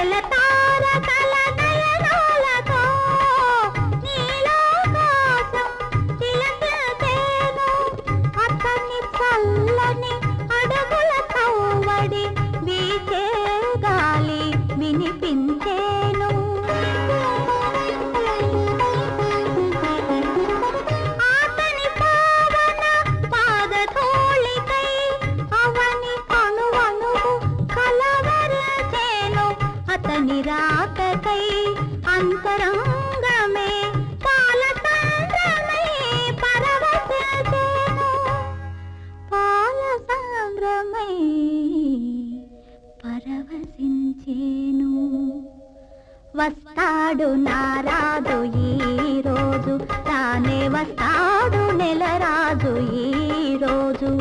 నెల తారకల నయనాలతో నీలాకాశం చిలకిల్చేను. అతని చల్లని అడుగుల సవ్వడి వీచే గాలి వినిపించేను. అతని పావన పాదధూళికై అవని అణువణువు కలవరచేను. అతని రాకకై అంతరంగమే పాలసంద్రమై పరవశించేను. పాలసంద్రమై పరవశించేను. వస్తాడు నారాజు ఈ రోజు, తానే వస్తాడు నెలరాజు ఈ రోజు.